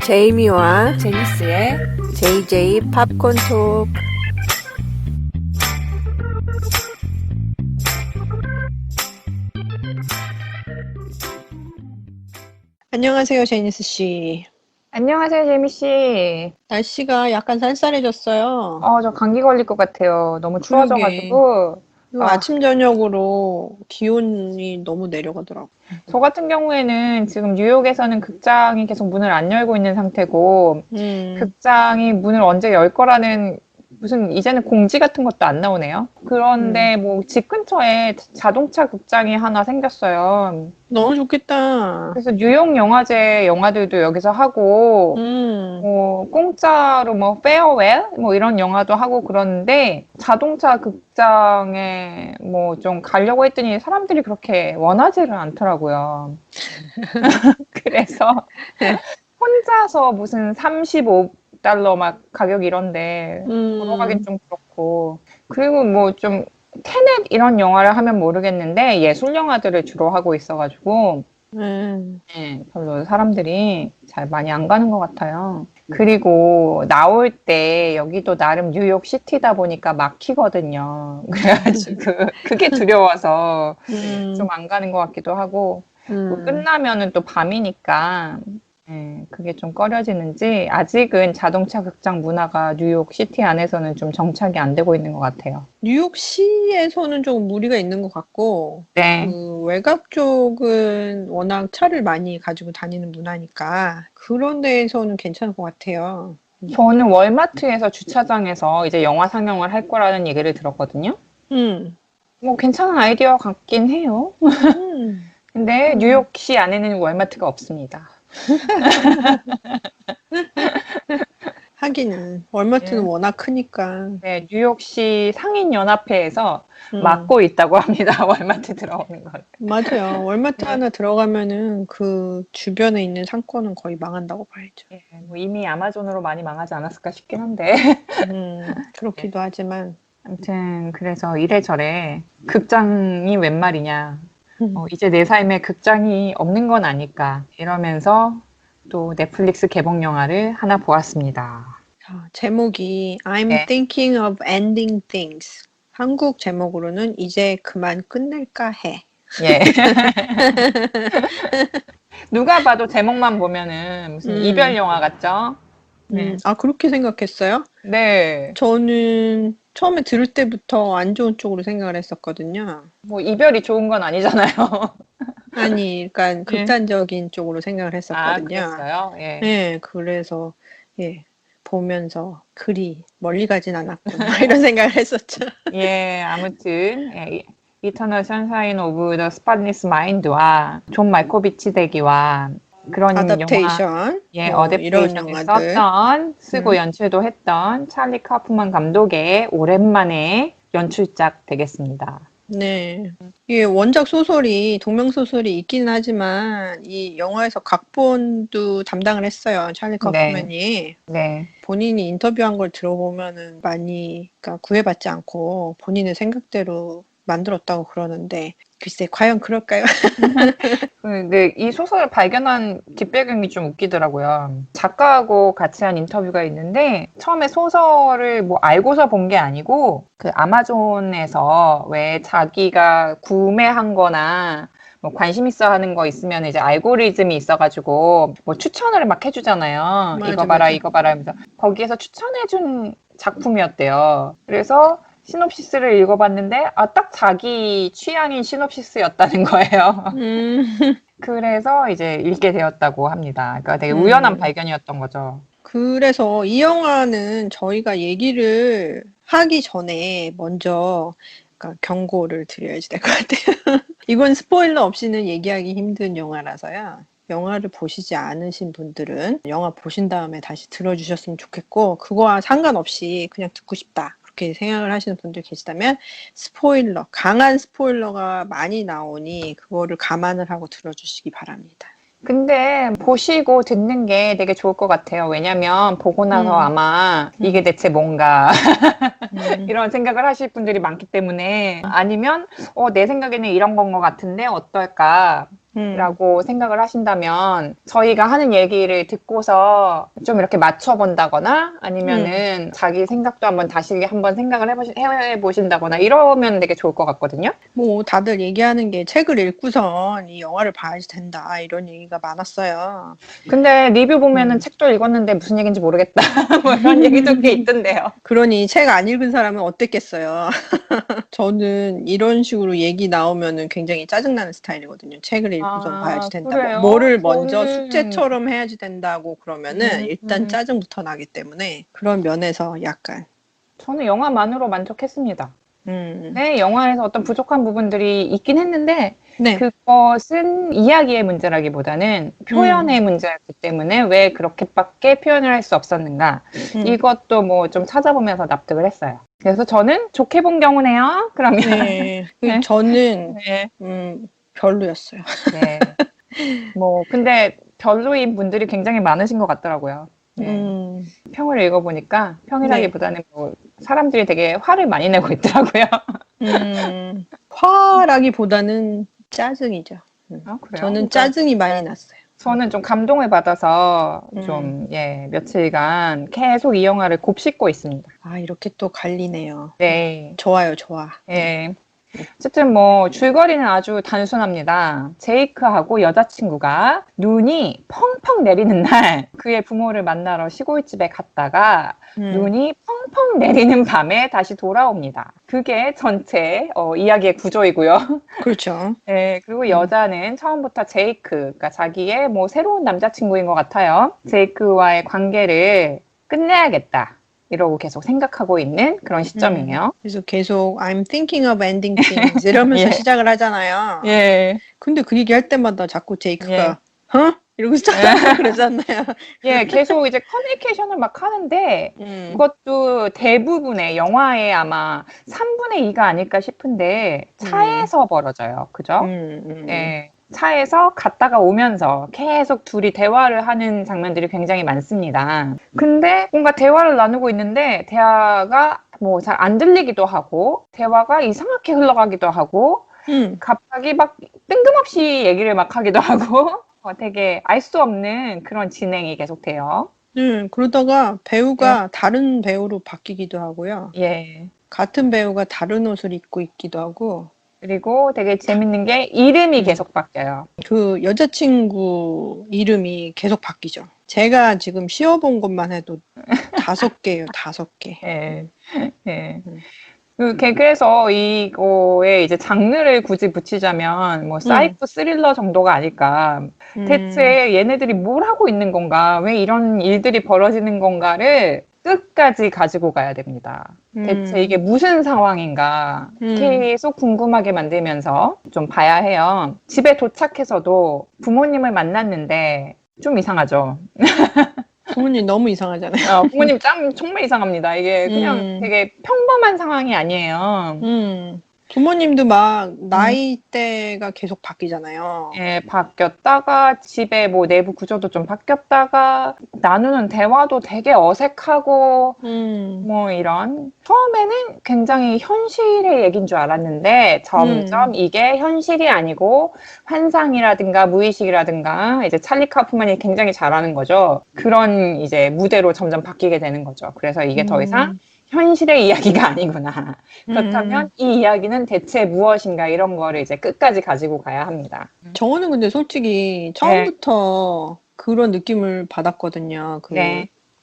제이미와 제니스의 JJ 팝콘 톡. 안녕하세요, 제니스 씨. 안녕하세요, 재미 씨. 날씨가 약간 쌀쌀해졌어요. 저 감기 걸릴 것 같아요. 너무 그러게. 추워져가지고. 아, 아침, 저녁으로 기온이 너무 내려가더라고. 저 같은 경우에는 지금 뉴욕에서는 극장이 계속 문을 안 열고 있는 상태고, 음, 극장이 문을 언제 열 거라는 무슨 이제는 공지 같은 것도 안 나오네요. 음. 그런데 뭐 집 근처에 자동차 극장이 하나 생겼어요. 너무 좋겠다. 그래서 뉴욕 영화제 영화들도 여기서 하고, 음, 공짜로 뭐, 페어웰? 뭐 이런 영화도 하고 그러는데, 자동차 극장에 뭐 좀 가려고 했더니 사람들이 그렇게 원하지를 않더라고요. 그래서 혼자서 무슨 35달러 막 가격 이런데, 보러 가긴 음, 좀 그렇고. 그리고 뭐 좀, 테넷 이런 영화를 하면 모르겠는데, 예술 영화들을 주로 하고 있어가지고, 음. 네, 별로 사람들이 잘 많이 안 가는 것 같아요. 그리고 나올 때 여기도 나름 뉴욕 시티다 보니까 막히거든요. 그래가지고 그게 두려워서 좀 음, 안 가는 것 같기도 하고 또 음. 끝나면은 또 밤이니까 그게 좀 꺼려지는지 아직은 자동차 극장 문화가 뉴욕 시티 안에서는 좀 정착이 안 되고 있는 것 같아요. 뉴욕시에서는 조금 무리가 있는 것 같고, 네. 그 외곽 쪽은 워낙 차를 많이 가지고 다니는 문화니까, 그런 데에서는 괜찮을 것 같아요. 저는 월마트에서 주차장에서 이제 영화 상영을 할 거라는 얘기를 들었거든요. 음, 뭐 괜찮은 아이디어 같긴 해요. 음, 근데 음. 뉴욕시 안에는 월마트가 없습니다. 하기는, 월마트는 예. 워낙 크니까, 네, 뉴욕시 상인연합회에서 음, 막고 있다고 합니다. 월마트 들어오는 걸. 맞아요. 월마트 네. 하나 들어가면은 그 주변에 있는 상권은 거의 망한다고 봐야죠. 예, 뭐 이미 아마존으로 많이 망하지 않았을까 싶긴 한데. 네. 그렇기도 하지만, 아무튼 그래서 이래저래 극장이 웬 말이냐. 음. 이제 내 삶에 극장이 없는 건 아닐까. 이러면서 또 넷플릭스 개봉 영화를 하나 보았습니다. 제목이 I'm 네. thinking of ending things. 한국 제목으로는 이제 그만 끝낼까 해. 예. 누가 봐도 제목만 보면은 무슨 이별 음, 영화 같죠? 네. 그렇게 생각했어요? 네. 저는 처음에 들을 때부터 안 좋은 쪽으로 생각을 했었거든요. 뭐 이별이 좋은 건 아니잖아요. 아니, 그러니까 예. 극단적인 쪽으로 생각을 아, 했었거든요. 그랬어요? 예. 네, 그래서, 예, 보면서 그리 멀리 가진 않았구나, 이런 생각을 했었죠. 예, 아무튼 예, 이터널 선샤인 오브 더 스팟리스 마인드와 존 말코비치 대기와 그런 영화 아답테이션, 예, 뭐, 이런 어댑테이션을 영화들. 쓰고 음. 연출도 했던 찰리 카프만 감독의 오랜만에 연출작 되겠습니다. 네. 이게 원작 소설이, 동명소설이 있기는 하지만, 이 영화에서 각본도 담당을 했어요. 찰리 네, 커프맨이. 네. 본인이 인터뷰한 걸 들어보면은 많이, 그러니까 구애받지 않고 본인의 생각대로 만들었다고 그러는데, 글쎄, 과연 그럴까요? 근데 이 소설을 발견한 뒷배경이 좀 웃기더라고요. 작가하고 같이 한 인터뷰가 있는데 처음에 소설을 뭐 알고서 본 게 아니고 그 아마존에서 왜 자기가 구매한 거나 뭐 관심 있어 하는 거 있으면 이제 알고리즘이 있어가지고 뭐 추천을 막 해주잖아요. 이거 맞아, 봐라, 맞아. 이거 봐라 하면서 거기에서 추천해준 작품이었대요. 그래서 시놉시스를 읽어봤는데 딱 자기 취향인 시놉시스였다는 거예요. 음, 그래서 이제 읽게 되었다고 합니다. 그러니까 되게 우연한 음. 발견이었던 거죠. 그래서 이 영화는 저희가 얘기를 하기 전에 먼저 그러니까 경고를 드려야지 될 것 같아요. 이건 스포일러 없이는 얘기하기 힘든 영화라서요. 영화를 보시지 않으신 분들은 영화 보신 다음에 다시 들어주셨으면 좋겠고, 그거와 상관없이 그냥 듣고 싶다, 그렇게 생각을 하시는 분들 계시다면, 스포일러, 강한 스포일러가 많이 나오니 그거를 감안을 하고 들어주시기 바랍니다. 근데 보시고 듣는 게 되게 좋을 것 같아요. 왜냐면 보고 나서 음, 아마 이게 음, 대체 뭔가 음, 이런 생각을 하실 분들이 많기 때문에 아니면 내 생각에는 이런 건 것 같은데 어떨까? 라고 생각을 하신다면 저희가 하는 얘기를 듣고서 좀 이렇게 맞춰본다거나 아니면은 자기 생각도 다시 한번 생각을 해보신다거나 이러면 되게 좋을 것 같거든요. 뭐 다들 얘기하는 게 책을 읽고선 이 영화를 봐야지 된다 이런 얘기가 많았어요. 근데 리뷰 보면은 책도 읽었는데 무슨 얘기인지 모르겠다 뭐 이런 얘기도 꽤 있던데요. 그러니 책 안 읽은 사람은 어땠겠어요. 저는 이런 식으로 얘기 나오면은 굉장히 짜증나는 스타일이거든요. 책을 읽고선 봐야지 된다. 그래요? 뭐를 먼저 저는- 숙제처럼 해야지 된다고 그러면은 일단 짜증부터 나기 때문에 그런 면에서 약간 저는 영화만으로 만족했습니다. 음. 네, 영화에서 어떤 부족한 부분들이 있긴 했는데 네. 그것은 이야기의 문제라기보다는 표현의 문제였기 때문에 왜 그렇게밖에 표현을 할 수 없었는가 이것도 뭐 좀 찾아보면서 납득을 했어요. 그래서 저는 좋게 본 경우네요. 그러면 네. 네. 저는 네. 별로였어요. 네. 뭐 근데 별로인 분들이 굉장히 많으신 것 같더라고요. 네. 평을 읽어보니까 평이라기보다는 뭐 사람들이 되게 화를 많이 내고 있더라고요. 화라기보다는 짜증이죠. 아, 그래요? 저는 그러니까 짜증이 많이 났어요. 저는 좀 감동을 받아서 좀, 며칠간 계속 이 영화를 곱씹고 있습니다. 아, 이렇게 또 갈리네요. 네. 좋아요, 좋아. 예. 어쨌든 뭐 줄거리는 아주 단순합니다. 제이크하고 여자친구가 눈이 펑펑 내리는 날 그의 부모를 만나러 시골집에 갔다가 눈이 펑펑 내리는 밤에 다시 돌아옵니다. 그게 전체 이야기의 구조이고요. 그렇죠. 네, 그리고 여자는 처음부터 제이크, 그러니까 자기의 뭐 새로운 남자친구인 것 같아요. 제이크와의 관계를 끝내야겠다. 이러고 계속 생각하고 있는 그런 시점이에요. 그래서 계속 I'm thinking of ending things 이러면서 예. 시작을 하잖아요. 예. 근데 그 얘기 할 때마다 자꾸 제이크가 이러고 시작하고 그러잖아요. 예, 계속 이제 커뮤니케이션을 막 하는데 그것도 대부분의 영화의 아마 3분의 2가 아닐까 싶은데 차에서 벌어져요. 그죠? 예. 차에서 갔다가 오면서 계속 둘이 대화를 하는 장면들이 굉장히 많습니다. 근데 뭔가 대화를 나누고 있는데 대화가 뭐 잘 안 들리기도 하고 대화가 이상하게 흘러가기도 하고 갑자기 막 뜬금없이 얘기를 막 하기도 하고 되게 알 수 없는 그런 진행이 계속돼요. 그러다가 배우가 다른 배우로 바뀌기도 하고요. 예. 같은 배우가 다른 옷을 입고 있기도 하고 그리고 되게 재밌는 게 이름이 계속 바뀌어요. 그 여자친구 이름이 계속 바뀌죠. 제가 지금 씌워본 것만 해도 5개예요, 5개. 예. 예. 그래서 이거에 이제 장르를 굳이 붙이자면 뭐 사이코 스릴러 정도가 아닐까. 대체 얘네들이 뭘 하고 있는 건가? 왜 이런 일들이 벌어지는 건가를 끝까지 가지고 가야 됩니다. 대체 이게 무슨 상황인가 계속 궁금하게 만들면서 좀 봐야 해요. 집에 도착해서도 부모님을 만났는데 좀 이상하죠. 부모님 너무 이상하잖아요. 부모님 정말 이상합니다. 이게 그냥 되게 평범한 상황이 아니에요. 부모님도 막 나이대가 계속 바뀌잖아요. 예, 바뀌었다가 집에 뭐 내부 구조도 좀 바뀌었다가 나누는 대화도 되게 어색하고 뭐 이런 처음에는 굉장히 현실의 얘기인 줄 알았는데 점점 이게 현실이 아니고 환상이라든가 무의식이라든가 이제 찰리 카프만이 굉장히 잘하는 거죠. 그런 이제 무대로 점점 바뀌게 되는 거죠. 그래서 이게 더 이상 현실의 이야기가 아니구나. 그렇다면 이 이야기는 대체 무엇인가 이런 거를 이제 끝까지 가지고 가야 합니다. 저는 근데 솔직히 처음부터 그런 느낌을 받았거든요.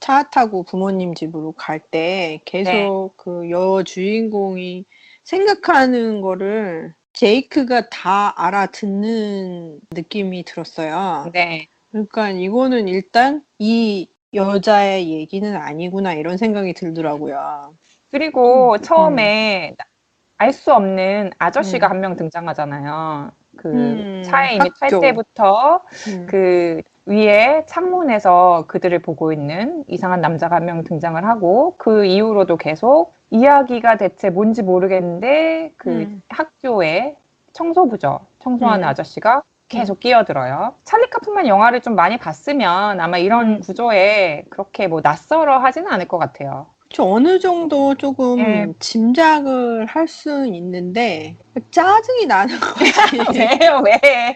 차 타고 부모님 집으로 갈 때 계속 그 여주인공이 생각하는 거를 제이크가 다 알아듣는 느낌이 들었어요. 네. 그러니까 이거는 일단 이 여자의 얘기는 아니구나 이런 생각이 들더라고요. 그리고 처음에 알 수 없는 아저씨가 한 명 등장하잖아요. 그 차에 이미 탈 때부터 그 위에 창문에서 그들을 보고 있는 이상한 남자가 한 명 등장을 하고 그 이후로도 계속 이야기가 대체 뭔지 모르겠는데 그 학교에 청소부죠. 청소하는 아저씨가 계속 끼어들어요. 찰리 카프만 영화를 좀 많이 봤으면 아마 이런 구조에 그렇게 뭐 낯설어 하지는 않을 것 같아요. 어느 정도 조금 짐작을 할 수 있는데 짜증이 나는 거지. 왜요, 왜?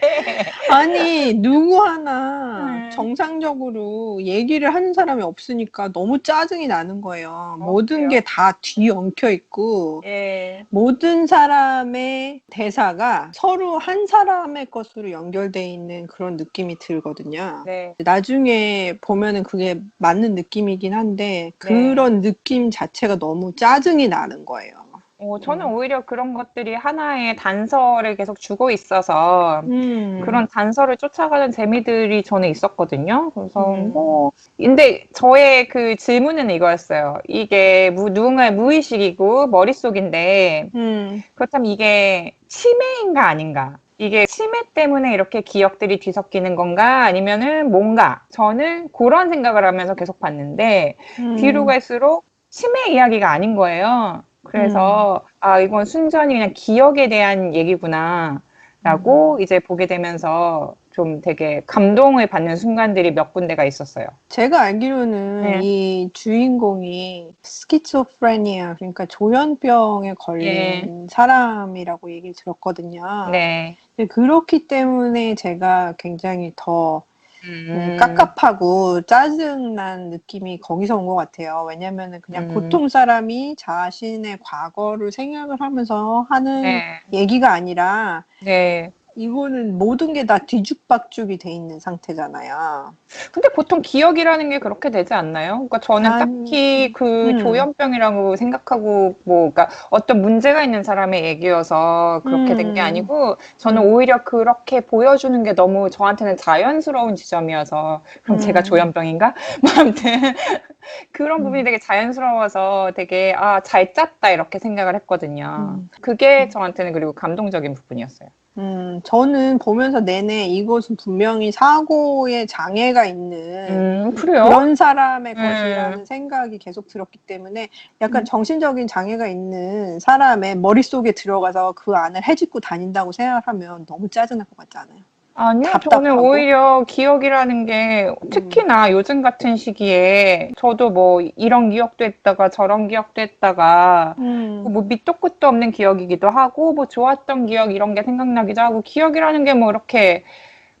아니, 누구 하나 음. 정상적으로 얘기를 하는 사람이 없으니까 너무 짜증이 나는 거예요. 모든 그래요? 게 다 뒤엉켜 있고, 예. 모든 사람의 대사가 서로 한 사람의 것으로 연결돼 있는 그런 느낌이 들거든요. 네. 나중에 보면은 그게 맞는 느낌이긴 한데, 네. 그런 느낌 자체가 너무 짜증이 나는 거예요. 저는 오히려 그런 것들이 하나의 단서를 계속 주고 있어서 그런 단서를 쫓아가는 재미들이 저는 있었거든요. 그래서 근데 저의 그 질문은 이거였어요. 이게 누군가의 무의식이고 머릿속인데 그렇다면 이게 치매인가 아닌가? 이게 치매 때문에 이렇게 기억들이 뒤섞이는 건가? 아니면은 뭔가? 저는 그런 생각을 하면서 계속 봤는데 뒤로 갈수록 치매 이야기가 아닌 거예요. 그래서 이건 순전히 그냥 기억에 대한 얘기구나 라고 이제 보게 되면서 좀 되게 감동을 받는 순간들이 몇 군데가 있었어요. 제가 알기로는 네. 이 주인공이 스키조프레니아, 그러니까 조현병에 걸린 사람이라고 얘기를 들었거든요. 네. 그렇기 때문에 제가 굉장히 더 깝깝하고 짜증난 느낌이 거기서 온 것 같아요. 왜냐면은 그냥 보통 사람이 자신의 과거를 생각을 하면서 하는 얘기가 아니라 네. 이거는 모든 게 다 뒤죽박죽이 돼 있는 상태잖아요. 근데 보통 기억이라는 게 그렇게 되지 않나요? 그러니까 저는 딱히 그 조현병이라고 생각하고 그러니까 어떤 문제가 있는 사람의 얘기여서 그렇게 된 게 아니고 저는 오히려 그렇게 보여주는 게 너무 저한테는 자연스러운 지점이어서 그럼 제가 조현병인가? 뭐 아무튼 그런 부분이 되게 자연스러워서 되게 잘 짰다 이렇게 생각을 했거든요. 그게 저한테는 그리고 감동적인 부분이었어요. 저는 보면서 내내 이것은 분명히 사고에 장애가 있는 그래요? 그런 사람의 것이라는 생각이 계속 들었기 때문에 약간 정신적인 장애가 있는 사람의 머릿속에 들어가서 그 안을 헤집고 다닌다고 생각을 하면 너무 짜증날 것 같지 않아요? 아니요, 저는 답답하고. 오히려 기억이라는 게 특히나 요즘 같은 시기에 저도 뭐 이런 기억도 했다가 저런 기억도 했다가 뭐 밑도 끝도 없는 기억이기도 하고 뭐 좋았던 기억 이런 게 생각나기도 하고 기억이라는 게 뭐 이렇게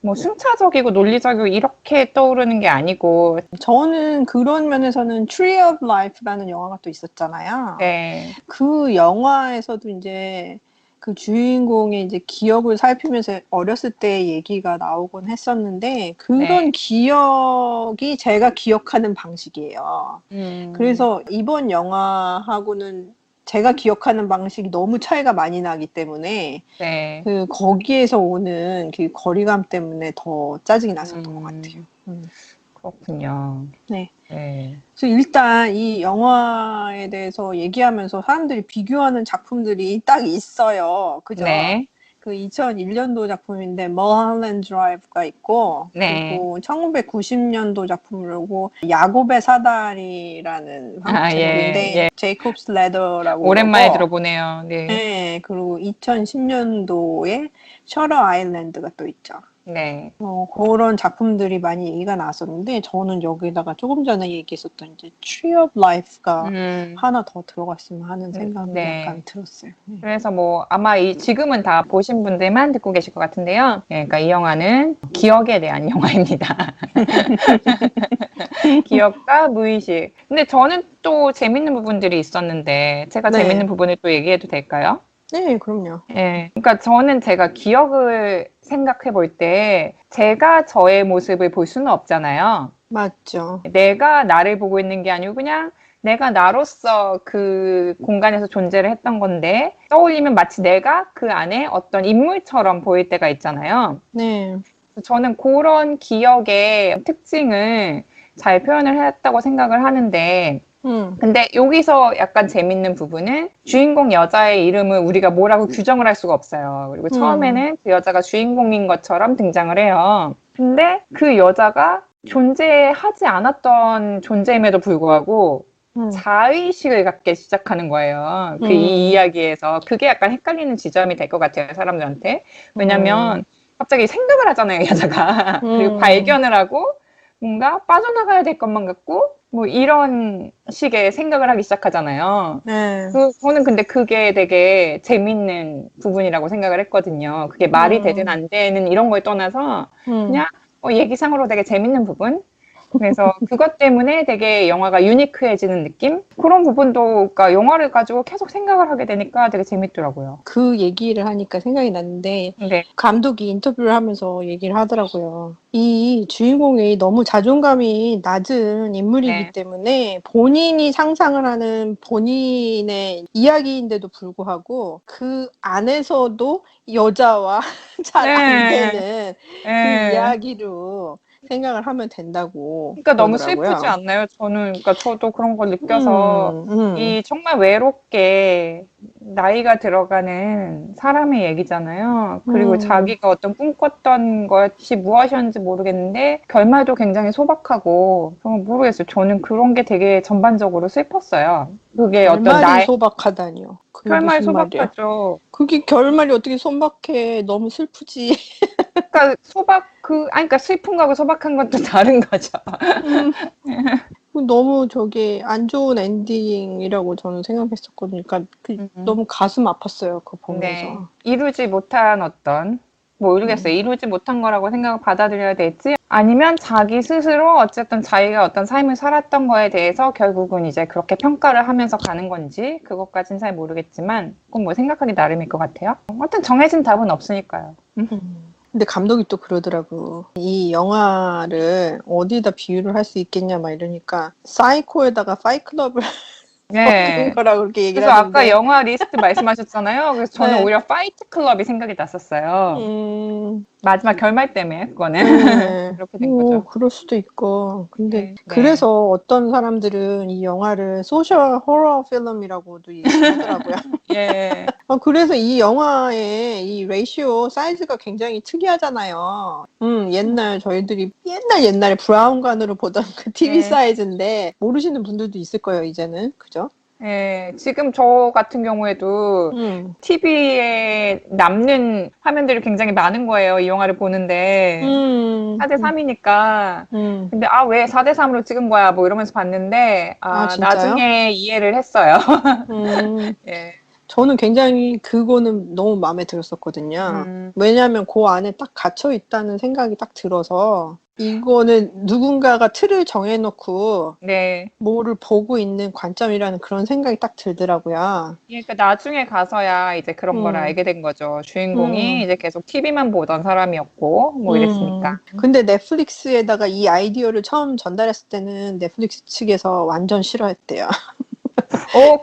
뭐 순차적이고 논리적이고 이렇게 떠오르는 게 아니고 저는 그런 면에서는 Tree of Life라는 영화가 또 있었잖아요. 네. 그 영화에서도 이제 그 주인공의 이제 기억을 살피면서 어렸을 때 얘기가 나오곤 했었는데 그런 기억이 제가 기억하는 방식이에요. 그래서 이번 영화하고는 제가 기억하는 방식이 너무 차이가 많이 나기 때문에 그 거기에서 오는 그 거리감 때문에 더 짜증이 났었던 것 같아요. 그렇군요. 네. 네. 그래서 일단 이 영화에 대해서 얘기하면서 사람들이 비교하는 작품들이 딱 있어요. 그죠? 네. 그 2001년도 작품인데 멀홀랜드 드라이브가 있고 그리고 1990년도 작품이고 야곱의 사다리라는 한국 제목인데 제이콥스 레더라고 오랜만에 그러고, 들어보네요. 네. 네. 그리고 2010년도에 셔터 아일랜드가 또 있죠. 네. 그런 작품들이 많이 얘기가 나왔었는데 저는 여기다가 조금 전에 얘기했었던 이제 Tree of Life가 하나 더 들어갔으면 하는 생각이 약간 들었어요. 그래서 뭐 아마 지금은 다 보신 분들만 듣고 계실 것 같은데요. 그러니까 이 영화는 기억에 대한 영화입니다. 기억과 무의식. 근데 저는 또 재밌는 부분들이 있었는데 제가 재밌는 부분을 또 얘기해도 될까요? 네, 그럼요. 네. 그러니까 저는 제가 기억을 생각해 볼 때 제가 저의 모습을 볼 수는 없잖아요. 맞죠. 내가 나를 보고 있는 게 아니고 그냥 내가 나로서 그 공간에서 존재를 했던 건데 떠올리면 마치 내가 그 안에 어떤 인물처럼 보일 때가 있잖아요. 네. 저는 그런 기억의 특징을 잘 표현을 했다고 생각을 하는데 근데 여기서 약간 재밌는 부분은 주인공 여자의 이름을 우리가 뭐라고 규정을 할 수가 없어요. 그리고 처음에는 그 여자가 주인공인 것처럼 등장을 해요. 근데 그 여자가 존재하지 않았던 존재임에도 불구하고 자의식을 갖기 시작하는 거예요. 그 이 이야기에서. 그게 약간 헷갈리는 지점이 될 것 같아요, 사람들한테. 왜냐면 갑자기 생각을 하잖아요, 여자가. 그리고 발견을 하고 뭔가 빠져나가야 될 것만 같고 뭐 이런 식의 생각을 하기 시작하잖아요. 네. 저는 근데 그게 되게 재밌는 부분이라고 생각을 했거든요. 그게 말이 되든 안 되는 이런 거에 떠나서 음. 그냥 얘기상으로 되게 재밌는 부분? 그래서 그것 때문에 되게 영화가 유니크해지는 느낌? 그런 부분도, 그러니까 영화를 가지고 계속 생각을 하게 되니까 되게 재밌더라고요. 그 얘기를 하니까 생각이 났는데 네. 감독이 인터뷰를 하면서 얘기를 하더라고요. 이 주인공이 너무 자존감이 낮은 인물이기 네. 때문에 본인이 상상을 하는 본인의 이야기인데도 불구하고 그 안에서도 여자와 잘 안 네. 되는 그 네. 이야기로 생각을 하면 된다고 그러니까 너무 슬프지 그러더라고요. 않나요? 그러니까 저도 그런 걸 느껴서 음. 이 정말 외롭게 나이가 들어가는 사람의 얘기잖아요. 그리고 음. 자기가 어떤 꿈꿨던 것이 무엇이었는지 모르겠는데 결말도 굉장히 소박하고 모르겠어요. 저는 그런 게 되게 전반적으로 슬펐어요. 그게 어떤 결말이 나의 소박하다니요. 그게 결말 무슨 말이야? 소박하죠. 그게 결말이 어떻게 소박해? 너무 슬프지. 그러니까 그러니까 슬픈 거하고 소박한 건 또 다른 거죠. 음, 너무 저게 안 좋은 엔딩이라고 저는 생각했었거든요. 그러니까 음. 너무 가슴 아팠어요. 그거 네. 보면서. 이루지 못한 어떤, 모르겠어요. 음, 이루지 못한 거라고 생각을 받아들여야 될지, 아니면 자기 스스로 어쨌든 자기가 어떤 삶을 살았던 거에 대해서 결국은 이제 그렇게 평가를 하면서 가는 건지, 그것까진 잘 모르겠지만, 그건 뭐 생각하기 나름일 것 같아요. 어떤 정해진 답은 없으니까요. 근데 감독이 또 그러더라고. 이 영화를 어디다 비유를 할 수 있겠냐 막 이러니까 사이코에다가 파이클럽을 섞은 네. 거라고 그렇게 얘기를 그래서 아까 하던데. 영화 리스트 말씀하셨잖아요. 그래서 저는 네. 오히려 파이트 클럽이 생각이 났었어요. 음. 마지막 결말 때문에, 그거는. 네. 그렇게 된 뭐 거죠. 그럴 수도 있고. 근데 네. 네. 그래서 어떤 사람들은 이 영화를 소셜 호러 필름이라고도 얘기를 하더라고요. 예. 그래서 이 영화의 이 레이시오 사이즈가 굉장히 특이하잖아요. 옛날 저희들이 옛날에 브라운관으로 보던 그 TV 예. 사이즈인데 모르시는 분들도 있을 거예요, 이제는. 그죠? 예, 지금 저 같은 경우에도 음. TV에 남는 화면들이 굉장히 많은 거예요. 이 영화를 보는데. 음. 4대 3이니까. 음. 근데, 왜 4대 3으로 찍은 거야? 뭐 이러면서 봤는데, 아, 진짜요? 나중에 이해를 했어요. 음. 예. 저는 굉장히 그거는 너무 마음에 들었었거든요. 음, 왜냐하면 그 안에 딱 갇혀 있다는 생각이 딱 들어서 이거는 누군가가 틀을 정해놓고 네. 뭐를 보고 있는 관점이라는 그런 생각이 딱 들더라고요. 그러니까 나중에 가서야 이제 그런 걸 음, 알게 된 거죠. 주인공이 음, 이제 계속 TV만 보던 사람이었고, 뭐 이랬으니까. 근데 넷플릭스에다가 이 아이디어를 처음 전달했을 때는 넷플릭스 측에서 완전 싫어했대요.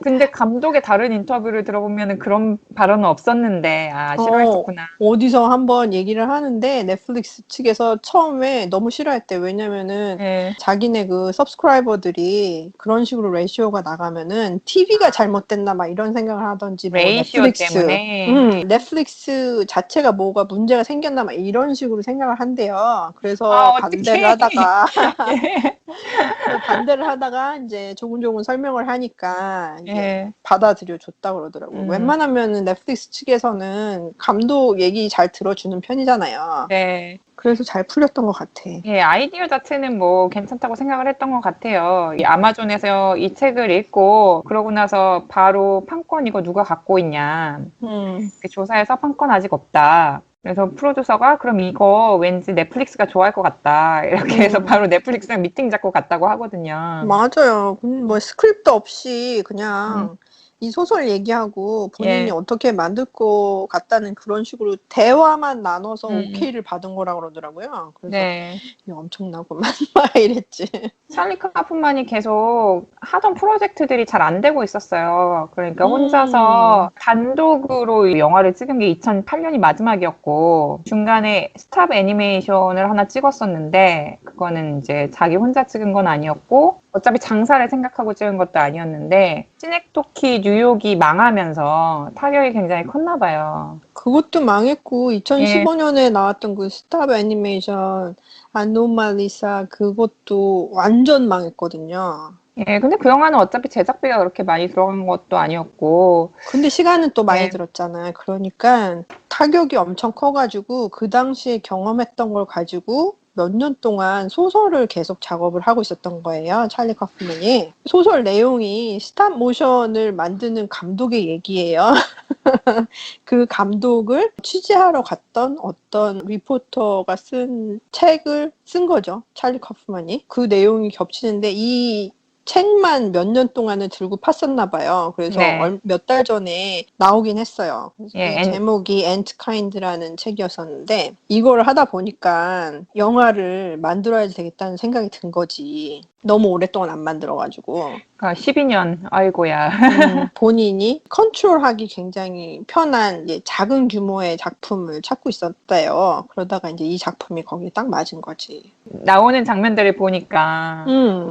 근데 감독의 다른 인터뷰를 들어보면은 그런 발언은 없었는데, 어, 싫어했었구나. 어디서 한번 얘기를 하는데 넷플릭스 측에서 처음에 너무 싫어했대. 왜냐면은 예. 자기네 그 서브스크라이버들이 그런 식으로 레이시오가 나가면은 TV가 잘못됐나 막 이런 생각을 하던지 뭐 레이시오 때문에. 넷플릭스 자체가 뭐가 문제가 생겼나 막 이런 식으로 생각을 한대요. 그래서 반대를 어떡해. 하다가 예. 반대를 하다가 이제 조금조금 설명을 하니까 이제 예. 받아들여 줬다 그러더라고요. 음, 웬만하면은 넷플릭스 측에서는 감독 얘기 잘 들어주는 편이잖아요. 네. 그래서 잘 풀렸던 것 같아. 예, 아이디어 자체는 뭐 괜찮다고 생각을 했던 것 같아요. 이 아마존에서 이 책을 읽고, 그러고 나서 바로 판권 이거 누가 갖고 있냐. 음, 이렇게 조사해서 판권 아직 없다. 그래서 프로듀서가 그럼 이거 왠지 넷플릭스가 좋아할 것 같다. 이렇게 해서 음. 바로 넷플릭스랑 미팅 잡고 갔다고 하거든요. 맞아요. 뭐 스크립트 없이 음, 그냥 이 소설 얘기하고 본인이 예, 어떻게 만들 것 같다는 그런 식으로 대화만 나눠서 음, 오케이를 받은 거라 그러더라고요. 그래서 네. 이거 엄청나구만 막 이랬지. 찰리 카프만이 계속 하던 프로젝트들이 잘 안 되고 있었어요. 그러니까 음, 혼자서 단독으로 영화를 찍은 게 2008년이 마지막이었고, 중간에 스탑 애니메이션을 하나 찍었었는데, 그거는 이제 자기 혼자 찍은 건 아니었고, 어차피 장사를 생각하고 찍은 것도 아니었는데, 시넥토키 뉴욕이 망하면서 타격이 굉장히 컸나 봐요. 그것도 망했고 예, 2015년에 나왔던 그 스탑 애니메이션 아노말리사 그것도 완전 망했거든요. 예, 근데 그 영화는 어차피 제작비가 그렇게 많이 들어간 것도 아니었고, 근데 시간은 또 많이 예, 들었잖아요. 그러니까 타격이 엄청 커가지고 그 당시에 경험했던 걸 가지고 몇 년 동안 소설을 계속 작업을 하고 있었던 거예요. 찰리 카프만이. 소설 내용이 스탑 모션을 만드는 감독의 얘기예요. 그 감독을 취재하러 갔던 어떤 리포터가 쓴 책을 쓴 거죠. 찰리 카프만이. 그 내용이 겹치는데 이 책만 몇 년 동안은 들고 팠었나 봐요. 그래서 네. 몇 달 전에 나오긴 했어요. 예, 제목이 엔트카인드라는 책이었었는데 이거를 하다 보니까 영화를 만들어야 되겠다는 생각이 든 거지. 너무 오랫동안 안 만들어가지고 12년, 아이고야. 본인이 컨트롤하기 굉장히 편한 작은 규모의 작품을 찾고 있었대요. 그러다가 이제 이 작품이 거기에 딱 맞은 거지. 나오는 장면들을 보니까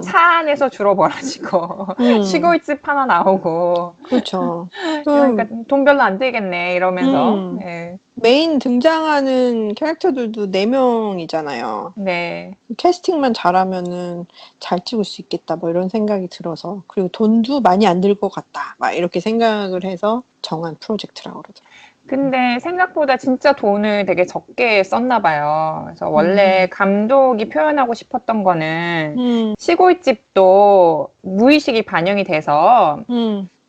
차 안에서 주로 벌어지고 시골집 하나 나오고 그렇죠. 그러니까 돈 별로 안 들겠네 이러면서 예. 메인 등장하는 캐릭터들도 4명이잖아요. 네. 캐스팅만 잘하면은 잘 찍을 수 있겠다 뭐 이런 생각이 들어서 그리고 돈도 많이 안 들 것 같다 막 이렇게 생각을 해서 정한 프로젝트라고 그러더라고요. 근데 생각보다 진짜 돈을 되게 적게 썼나 봐요. 그래서 원래 감독이 표현하고 싶었던 거는 시골집도 무의식이 반영이 돼서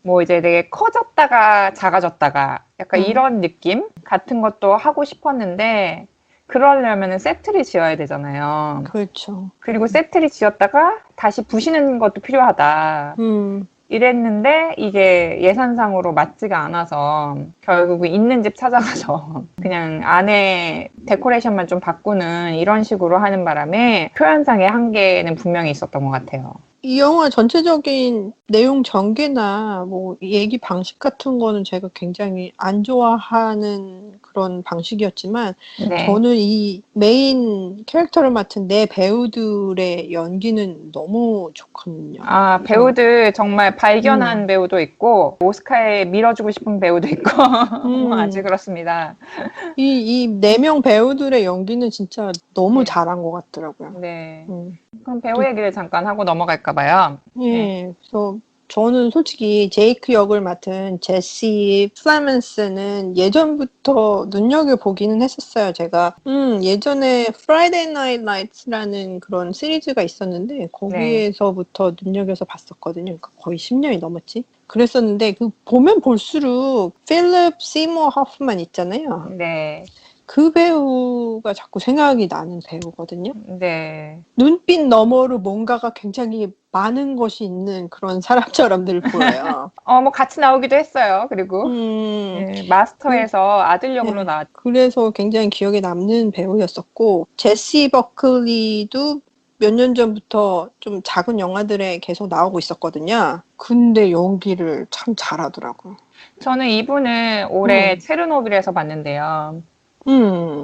뭐 이제 되게 커졌다가 작아졌다가 약간 이런 느낌 같은 것도 하고 싶었는데 그러려면 세트를 지어야 되잖아요. 그렇죠. 그리고 세트를 지었다가 다시 부시는 것도 필요하다. 이랬는데 이게 예산상으로 맞지가 않아서 결국 있는 집 찾아가서 그냥 안에 데코레이션만 좀 바꾸는 이런 식으로 하는 바람에 표현상의 한계는 분명히 있었던 것 같아요. 이 영화 전체적인 내용 전개나 뭐 얘기 방식 같은 거는 제가 굉장히 안 좋아하는 그런 방식이었지만 네. 저는 이 메인 캐릭터를 맡은 네 배우들의 연기는 너무 좋거든요. 아, 배우들 정말 발견한 배우도 있고 오스카에 밀어주고 싶은 배우도 있고 아주 그렇습니다. 이 4명 배우들의 연기는 진짜 너무 잘한 것 같더라고요. 네. 그럼 배우 얘기를 잠깐 하고 넘어갈까 봐요. 예. 그래서 저는 솔직히 제이크 역을 맡은 제시 플레먼스는 예전부터 눈여겨보기는 했었어요, 제가. 예전에 Friday Night Lights라는 그런 시리즈가 있었는데 거기에서부터 눈여겨서 봤었거든요. 그러니까 거의 10년이 넘었지. 그랬었는데 그 보면 볼수록 필립 시모 허프만 있잖아요. 네. 그 배우가 자꾸 생각이 나는 배우거든요. 네. 눈빛 너머로 뭔가가 굉장히 많은 것이 있는 그런 사람처럼 늘 보여요. 뭐 같이 나오기도 했어요. 그리고 네, 마스터에서 아들 역으로 나왔죠. 그래서 굉장히 기억에 남는 배우였었고 제시 버클리도 몇 년 전부터 좀 작은 영화들에 계속 나오고 있었거든요. 근데 연기를 참 잘하더라고요. 저는 이분을 올해 체르노빌에서 봤는데요.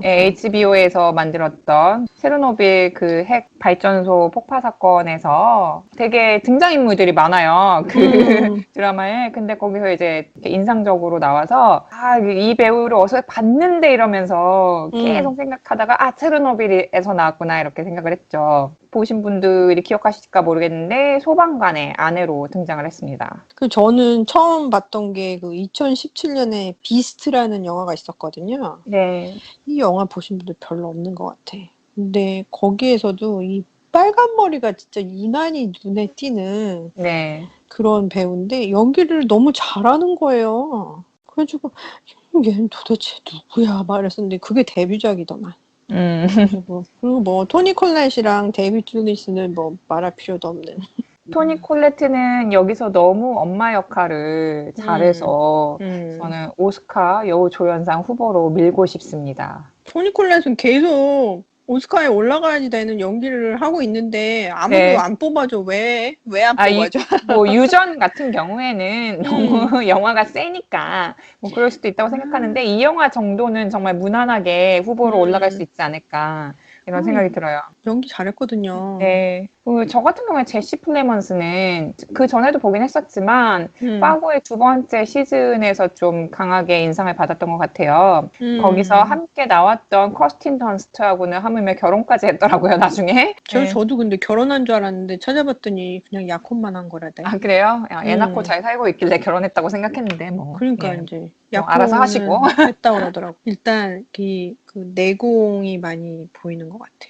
네, HBO에서 만들었던 체르노빌 그 핵 발전소 폭파 사건에서 되게 등장인물들이 많아요. 그 드라마에. 근데 거기서 이제 인상적으로 나와서 이 배우를 어디서 봤는데 이러면서 계속 생각하다가 체르노빌에서 나왔구나 이렇게 생각을 했죠. 보신 분들이 기억하실까 모르겠는데 소방관의 아내로 등장을 했습니다. 저는 처음 봤던 게 그 2017년에 비스트라는 영화가 있었거든요. 네. 이 영화 보신 분들 별로 없는 것 같아. 근데 거기에서도 이 빨간 머리가 진짜 유난히 눈에 띄는 그런 배우인데 연기를 너무 잘하는 거예요. 그래가지고 얘는 도대체 누구야 막 이랬었는데 그게 데뷔작이더만. 그리고 뭐 토니 콜렛이랑 데이비드 툴리스는 뭐 말할 필요도 없는. 토니 콜레트는 여기서 너무 엄마 역할을 잘해서 저는 오스카 여우조연상 후보로 밀고 싶습니다. 토니 콜렛은 계속 오스카에 올라가야지 되는 연기를 하고 있는데 아무도 안 뽑아줘. 왜 안 뽑아줘? 뭐 유전 같은 경우에는 너무 영화가 세니까 뭐 그럴 수도 있다고 생각하는데 이 영화 정도는 정말 무난하게 후보로 올라갈 수 있지 않을까 이런 생각이 들어요. 연기 잘했거든요. 네. 저 같은 경우에 제시 플레먼스는 그 전에도 보긴 했었지만 파고의 2번째 시즌에서 좀 강하게 인상을 받았던 것 같아요. 거기서 함께 나왔던 커스틴 던스트하고는 하물며 결혼까지 했더라고요, 나중에. 저도 근데 결혼한 줄 알았는데 찾아봤더니 그냥 약혼만 한 거라대. 아, 그래요? 애 낳고 잘 살고 있길래 결혼했다고 생각했는데 뭐. 그러니까 이제 뭐 알아서 하시고 했다고 그러더라고. 일단 그 내공이 많이 보이는 것 같아.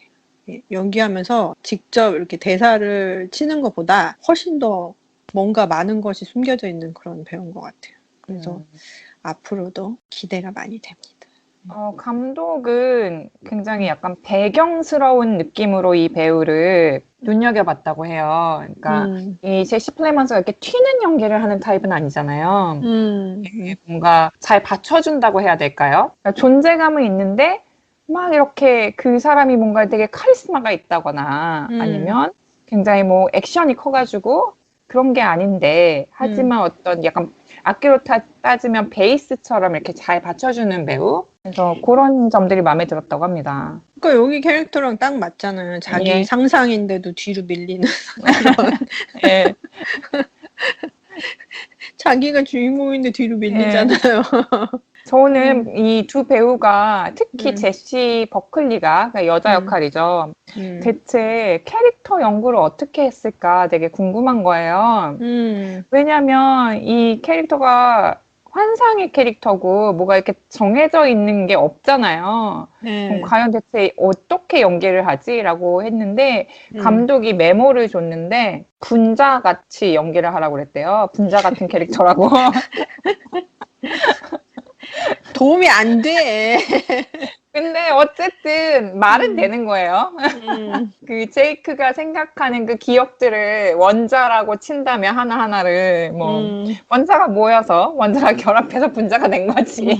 연기하면서 직접 이렇게 대사를 치는 것보다 훨씬 더 뭔가 많은 것이 숨겨져 있는 그런 배우인 것 같아요. 그래서 앞으로도 기대가 많이 됩니다. 감독은 굉장히 약간 배경스러운 느낌으로 이 배우를 눈여겨봤다고 해요. 그러니까 이 제시 플레먼스가 이렇게 튀는 연기를 하는 타입은 아니잖아요. 뭔가 잘 받쳐준다고 해야 될까요? 그러니까 존재감은 있는데 막 이렇게 그 사람이 뭔가 되게 카리스마가 있다거나 아니면 굉장히 뭐 액션이 커가지고 그런 게 아닌데 하지만 어떤 약간 악기로 따지면 베이스처럼 이렇게 잘 받쳐주는 배우? 그래서 그런 점들이 마음에 들었다고 합니다. 그러니까 여기 캐릭터랑 딱 맞잖아요. 자기 예. 상상인데도 뒤로 밀리는 그런 예. 자기가 주인공인데 뒤로 밀리잖아요. 저는 이 두 배우가 특히 제시 버클리가 그러니까 여자 역할이죠. 대체 캐릭터 연구를 어떻게 했을까 되게 궁금한 거예요. 왜냐면 이 캐릭터가 환상의 캐릭터고 뭐가 이렇게 정해져 있는 게 없잖아요. 그럼 과연 대체 어떻게 연기를 하지라고 했는데 감독이 메모를 줬는데 분자같이 연기를 하라고 그랬대요. 분자 같은 캐릭터라고. 도움이 안 돼. 근데 어쨌든 말은 되는 거예요. 그 제이크가 생각하는 그 기억들을 원자라고 친다면 하나하나를 뭐 원자가 모여서 원자가 결합해서 분자가 된 거지.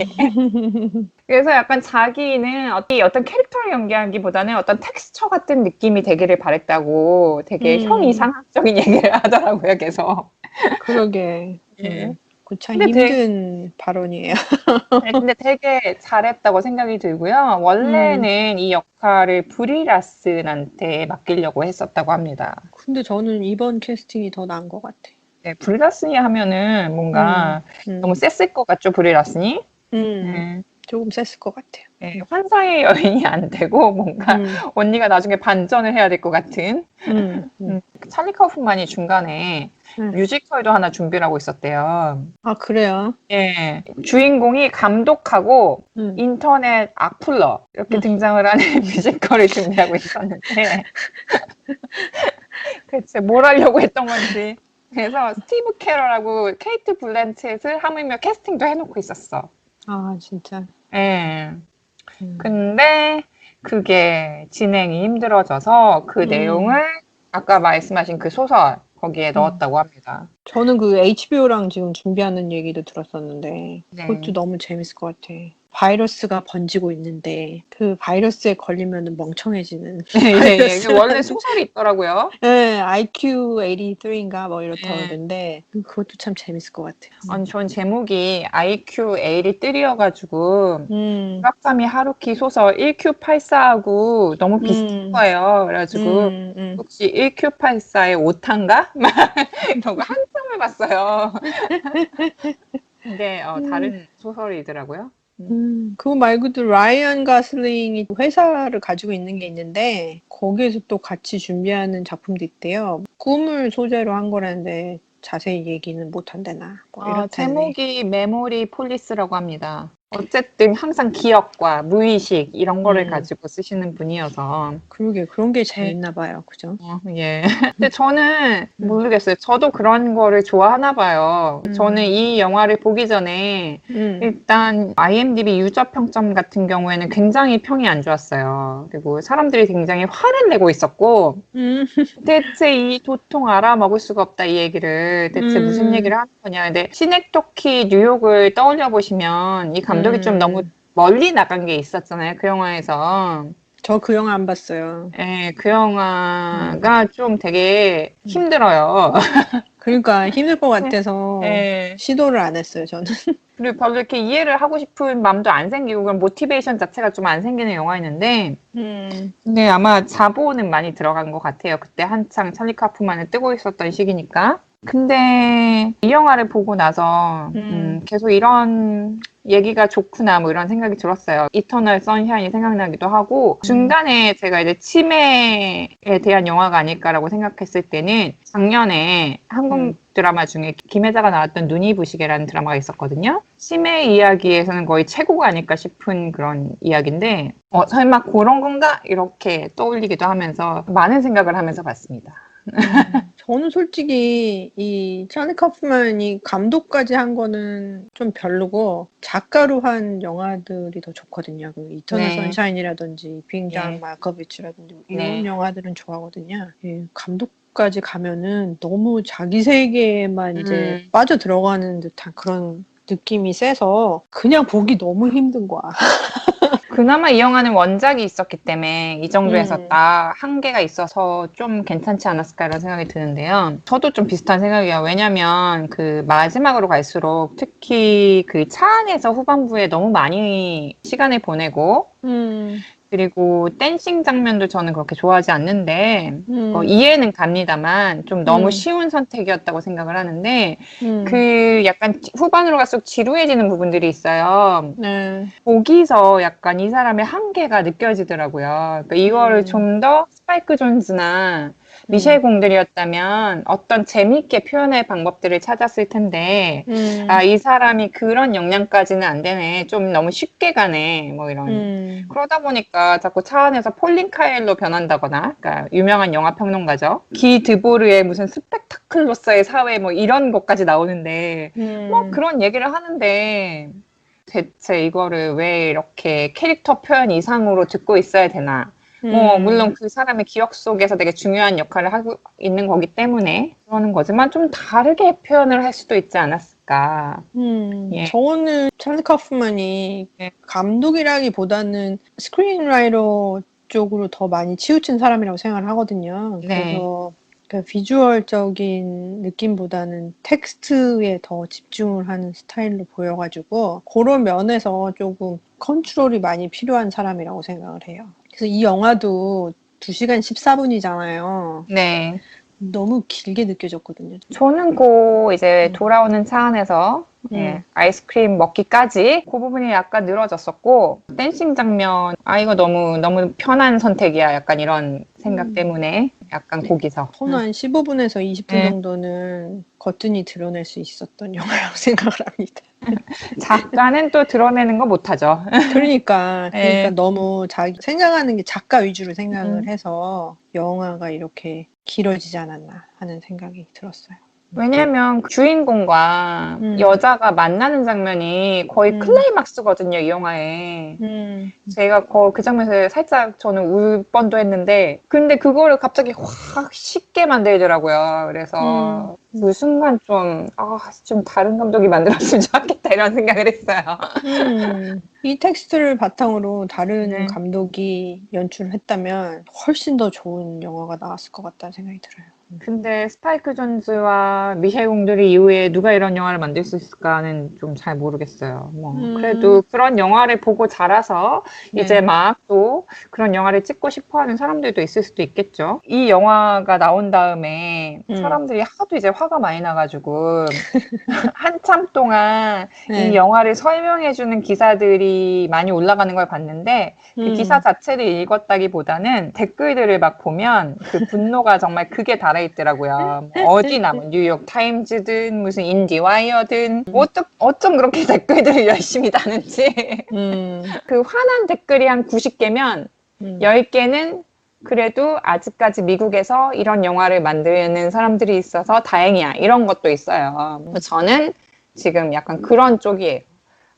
그래서 약간 자기는 어떤 캐릭터를 연기하기보다는 어떤 텍스처 같은 느낌이 되기를 바랬다고 되게 형이상학적인 얘기를 하더라고요, 계속. 그러게. 예. 그 참 근데 힘든 발언이에요. 네, 근데 되게 잘했다고 생각이 들고요. 원래는 이 역할을 브리 라슨한테 맡기려고 했었다고 합니다. 근데 저는 이번 캐스팅이 더 나은 것 같아. 네, 브리 라슨이 하면은 뭔가 너무 셌을 것 같죠, 브리 라슨이? 네. 조금 셌을 것 같아요. 네, 환상의 여인이 안 되고 뭔가 언니가 나중에 반전을 해야 될 것 같은. 찰리 카우프만이 중간에 뮤지컬도 하나 준비를 하고 있었대요. 아, 그래요? 예. 주인공이 감독하고 인터넷 악플러 이렇게 등장을 하는 뮤지컬을 준비하고 있었는데 대체 뭘 하려고 했던 건지. 그래서 스티브 캐럴하고 케이트 블랜쳇을 하물며 캐스팅도 해놓고 있었어. 아, 진짜. 예. 근데 그게 진행이 힘들어져서 그 내용을 아까 말씀하신 그 소설 거기에 넣었다고 합니다. 저는 그 HBO랑 지금 준비하는 얘기도 들었었는데 네. 그것도 너무 재밌을 것 같아. 바이러스가 번지고 있는데 그 바이러스에 걸리면 멍청해지는 예, 원래 소설이 있더라고요. 네, IQ 83인가 뭐 이렇다고 그러는데 그것도 참 재밌을 것 같아요. 아니, 전 제목이 IQ 83이어가지고 무라카미 하루키 소설 1Q84하고 너무 비슷한 거예요. 그래가지고 혹시 1Q84의 오타인가? 막 이런 거 한참을 봤어요. 근데 다른 소설이더라고요. 그거 말고도 라이언 가슬링이 회사를 가지고 있는 게 있는데 거기에서 또 같이 준비하는 작품도 있대요. 꿈을 소재로 한 거라는데 자세히 얘기는 못 한대나. 뭐 이렇다네. 제목이 메모리 폴리스라고 합니다. 어쨌든 항상 기억과 무의식 이런 거를 가지고 쓰시는 분이어서. 그러게 그런 게 재밌나 봐요. 그죠? 예. 근데 저는 모르겠어요. 저도 그런 거를 좋아하나 봐요. 저는 이 영화를 보기 전에 일단 IMDb 유저 평점 같은 경우에는 굉장히 평이 안 좋았어요. 그리고 사람들이 굉장히 화를 내고 있었고 대체 이 도통 알아먹을 수가 없다 이 얘기를 대체 무슨 얘기를 하는 거냐. 근데 시넥토키 뉴욕을 떠올려 보시면 이 감독이 좀 너무 멀리 나간 게 있었잖아요. 그 영화에서. 저 그 영화 안 봤어요. 네, 그 영화가 좀 되게 힘들어요. 그러니까 힘들 것 같아서 네. 시도를 안 했어요, 저는. 그리고 별로 이렇게 이해를 하고 싶은 마음도 안 생기고 그런 모티베이션 자체가 좀 안 생기는 영화였는데 근데 아마 자본은 많이 들어간 것 같아요. 그때 한창 찰리 카프만을 뜨고 있었던 시기니까. 근데 이 영화를 보고 나서 계속 이런 얘기가 좋구나 뭐 이런 생각이 들었어요. 이터널 선샤인이 생각나기도 하고 중간에 제가 이제 치매에 대한 영화가 아닐까라고 생각했을 때는 작년에 한국 드라마 중에 김혜자가 나왔던 눈이 부시게라는 드라마가 있었거든요. 심해 이야기에서는 거의 최고가 아닐까 싶은 그런 이야기인데 설마 그런 건가? 이렇게 떠올리기도 하면서 많은 생각을 하면서 봤습니다. 저는 솔직히 이 찰리 카프만이 감독까지 한 거는 좀 별로고 작가로 한 영화들이 더 좋거든요. 그 이터널 네. 선샤인이라든지 빙 존 네. 말코비치라든지 이런 네. 영화들은 좋아하거든요. 예, 감독까지 가면은 너무 자기 세계에만 이제 빠져 들어가는 듯한 그런 느낌이 세서 그냥 보기 너무 힘든 거야. 그나마 이 영화는 원작이 있었기 때문에 이 정도에서 딱 한계가 있어서 좀 괜찮지 않았을까라는 생각이 드는데요. 저도 좀 비슷한 생각이에요. 왜냐면 그 마지막으로 갈수록 특히 그 차 안에서 후반부에 너무 많이 시간을 보내고 그리고 댄싱 장면도 저는 그렇게 좋아하지 않는데 이해는 갑니다만 좀 너무 쉬운 선택이었다고 생각을 하는데 그 약간 후반으로 갈수록 지루해지는 부분들이 있어요. 네. 거기서 약간 이 사람의 한계가 느껴지더라고요. 그러니까 이거를 좀 더 스파이크 존즈나 미셸 공들이었다면 어떤 재미있게 표현할 방법들을 찾았을 텐데 이 사람이 그런 역량까지는 안 되네. 좀 너무 쉽게 가네. 뭐 이런. 그러다 보니까 자꾸 차 안에서 폴린 카엘로 변한다거나, 그러니까 유명한 영화 평론가죠. 기 드보르의 무슨 스펙타클로서의 사회 뭐 이런 것까지 나오는데 뭐 그런 얘기를 하는데 대체 이거를 왜 이렇게 캐릭터 표현 이상으로 듣고 있어야 되나? 뭐 물론 그 사람의 기억 속에서 되게 중요한 역할을 하고 있는 거기 때문에 그러는 거지만 좀 다르게 표현을 할 수도 있지 않았을까. 예. 저는 찰리 카프만이 감독이라기보다는 스크린라이터 쪽으로 더 많이 치우친 사람이라고 생각을 하거든요. 그래서 그 비주얼적인 느낌보다는 텍스트에 더 집중을 하는 스타일로 보여가지고 그런 면에서 조금 컨트롤이 많이 필요한 사람이라고 생각을 해요. 그래서 이 영화도 2시간 14분이잖아요. 네. 너무 길게 느껴졌거든요. 저는 이제 돌아오는 차 안에서 아이스크림 먹기까지 그 부분이 약간 늘어졌었고 댄싱 장면 이거 너무 편한 선택이야 약간 이런 생각 때문에 약간 거기서 저는 한 15분에서 20분 정도는 거뜬히 드러낼 수 있었던 영화라고 생각을 합니다. 작가는 또 드러내는 거 못하죠. 그러니까 너무 자기 생각하는 게 작가 위주로 생각을 해서 영화가 이렇게 길어지지 않았나 하는 생각이 들었어요. 왜냐면 주인공과 여자가 만나는 장면이 거의 클라이막스거든요, 이 영화에. 제가 그 장면에서 살짝 저는 울 뻔도 했는데, 근데 그거를 갑자기 확 쉽게 만들더라고요. 그래서 그 순간 좀 다른 감독이 만들었으면 좋겠다 이런 생각을 했어요. 이 텍스트를 바탕으로 다른 감독이 연출을 했다면 훨씬 더 좋은 영화가 나왔을 것 같다는 생각이 들어요. 근데 스파이크 존즈와 미셸 공들이 이후에 누가 이런 영화를 만들 수 있을까는 좀 잘 모르겠어요. 그래도 그런 영화를 보고 자라서 이제 막 또 그런 영화를 찍고 싶어 하는 사람들도 있을 수도 있겠죠. 이 영화가 나온 다음에 사람들이 하도 이제 화가 많이 나가지고 한참 동안 이 영화를 설명해주는 기사들이 많이 올라가는 걸 봤는데 그 기사 자체를 읽었다기보다는 댓글들을 막 보면 그 분노가 정말 극에 달해있더라고요. 어디나 뭐 뉴욕 타임즈든 무슨 인디와이어든 어쩜 그렇게 댓글들을 열심히 다는지 그 화난 댓글이 한 90개면 10개는 그래도 아직까지 미국에서 이런 영화를 만드는 사람들이 있어서 다행이야. 이런 것도 있어요. 저는 지금 약간 그런 쪽이에요.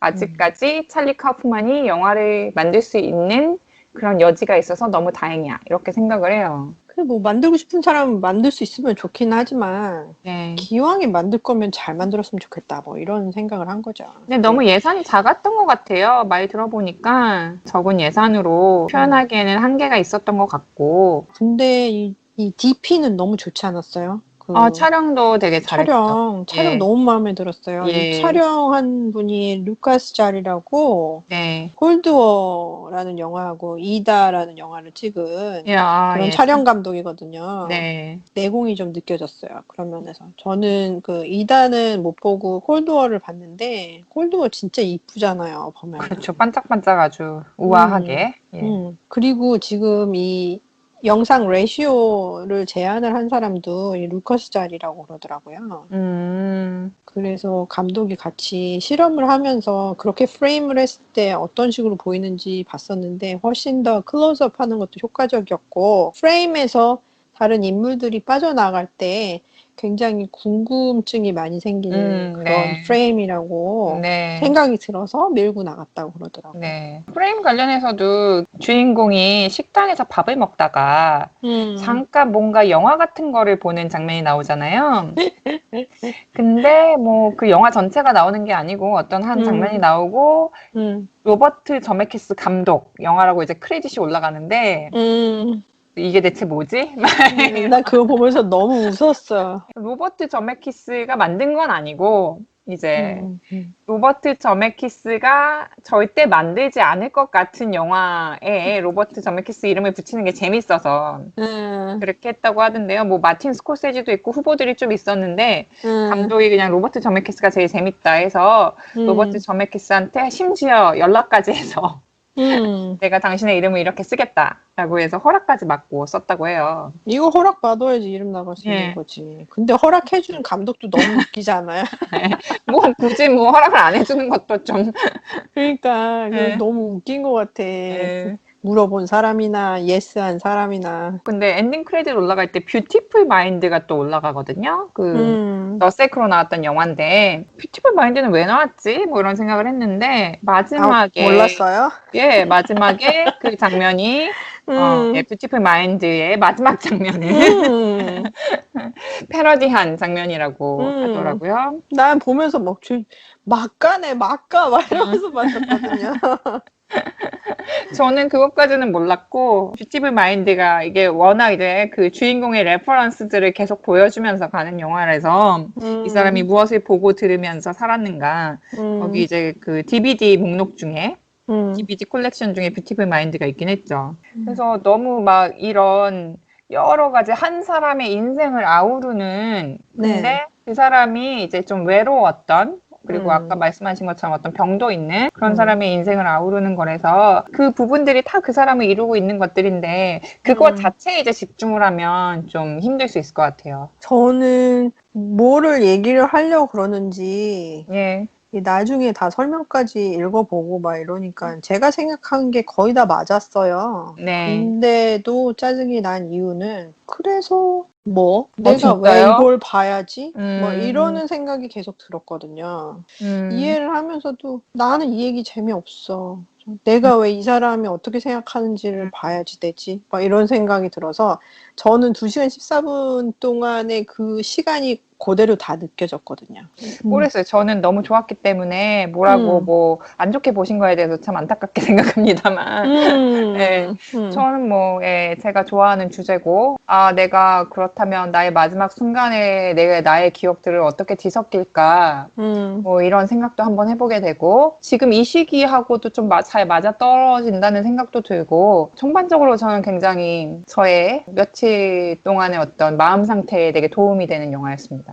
아직까지 찰리 카우프만이 영화를 만들 수 있는 그런 여지가 있어서 너무 다행이야. 이렇게 생각을 해요. 뭐 만들고 싶은 사람은 만들 수 있으면 좋긴 하지만 기왕에 만들 거면 잘 만들었으면 좋겠다. 뭐 이런 생각을 한 거죠. 근데 너무 예산이 작았던 것 같아요. 말 들어보니까 적은 예산으로 표현하기에는 한계가 있었던 것 같고. 근데 이 DP는 너무 좋지 않았어요? 촬영도 되게 잘했죠. 촬영 너무 마음에 들었어요. 이 촬영한 분이 루카스 잘이라고 콜드워라는 영화하고 이다라는 영화를 찍은 그런 촬영 감독이거든요. 내공이 좀 느껴졌어요. 그런 면에서. 저는 그 이다는 못 보고 콜드워를 봤는데 콜드워 진짜 이쁘잖아요. 보면. 그렇죠. 반짝반짝 아주 우아하게. 그리고 지금 이 영상 레시오를 제한을 한 사람도 이 루커스 자리라고 그러더라고요. 그래서 감독이 같이 실험을 하면서 그렇게 프레임을 했을 때 어떤 식으로 보이는지 봤었는데 훨씬 더 클로즈업 하는 것도 효과적이었고 프레임에서 다른 인물들이 빠져나갈 때 굉장히 궁금증이 많이 생기는 그런 네. 프레임이라고 네. 생각이 들어서 밀고 나갔다고 그러더라고요. 네. 프레임 관련해서도 주인공이 식당에서 밥을 먹다가 잠깐 뭔가 영화 같은 거를 보는 장면이 나오잖아요. 근데 뭐 그 영화 전체가 나오는 게 아니고 어떤 한 장면이 나오고 로버트 저메키스 감독 영화라고 이제 크레딧이 올라가는데 이게 대체 뭐지? 나 그거 보면서 너무 웃었어. 로버트 저메키스가 만든 건 아니고 이제 로버트 저메키스가 절대 만들지 않을 것 같은 영화에 로버트 저메키스 이름을 붙이는 게 재밌어서 그렇게 했다고 하던데요. 뭐 마틴 스콜세지도 있고 후보들이 좀 있었는데 감독이 그냥 로버트 저메키스가 제일 재밌다 해서 로버트 저메키스한테 심지어 연락까지 해서 내가 당신의 이름을 이렇게 쓰겠다라고 해서 허락까지 받고 썼다고 해요. 이거 허락받아야지 이름 나갈 수 있는 예. 거지. 근데 허락해주는 감독도 너무 웃기지 않아요? 뭐 굳이 뭐 허락을 안 해주는 것도 좀 그러니까 예. 너무 웃긴 것 같아. 예. 물어본 사람이나 예스한 사람이나. 근데 엔딩 크레딧 올라갈 때 뷰티풀 마인드가 또 올라가거든요. 그 너세크로 나왔던 영화인데 뷰티풀 마인드는 왜 나왔지? 뭐 이런 생각을 했는데 마지막에 몰랐어요? 예, 마지막에 그 장면이 예, 뷰티풀 마인드의 마지막 장면을 패러디한 장면이라고 하더라고요. 난 보면서 막가네 막가 막 이러면서 봤었거든요. 저는 그것까지는 몰랐고 뷰티풀 마인드가 이게 워낙 이제 그 주인공의 레퍼런스들을 계속 보여주면서 가는 영화라서 이 사람이 무엇을 보고 들으면서 살았는가 거기 이제 그 DVD 목록 중에 DVD 콜렉션 중에 뷰티풀 마인드가 있긴 했죠. 그래서 너무 막 이런 여러 가지 한 사람의 인생을 아우르는 근데 그 사람이 이제 좀 외로웠던 그리고 아까 말씀하신 것처럼 어떤 병도 있는 그런 사람의 인생을 아우르는 거라서 그 부분들이 다 그 사람을 이루고 있는 것들인데 그것 자체에 이제 집중을 하면 좀 힘들 수 있을 것 같아요. 저는 뭐를 얘기를 하려고 그러는지 예. 나중에 다 설명까지 읽어보고 막 이러니까 제가 생각한 게 거의 다 맞았어요. 네. 근데도 짜증이 난 이유는 그래서 뭐 내가 진짜요? 왜 이걸 봐야지? 뭐 이러는 생각이 계속 들었거든요. 이해를 하면서도 나는 이 얘기 재미없어. 내가 왜 이 사람이 어떻게 생각하는지를 봐야지 되지? 막 이런 생각이 들어서 저는 2시간 14분 동안의 그 시간이 그대로 다 느껴졌거든요. 모르겠어요. 저는 너무 좋았기 때문에 뭐라고 뭐 안 좋게 보신 거에 대해서 참 안타깝게 생각합니다만 예, 저는 뭐 예, 제가 좋아하는 주제고 아 내가 그렇다면 나의 마지막 순간에 나의 기억들을 어떻게 뒤섞일까 뭐 이런 생각도 한번 해보게 되고 지금 이 시기하고도 좀 잘 맞아떨어진다는 생각도 들고 전반적으로 저는 굉장히 저의 며칠 동안의 어떤 마음 상태에 되게 도움이 되는 영화였습니다.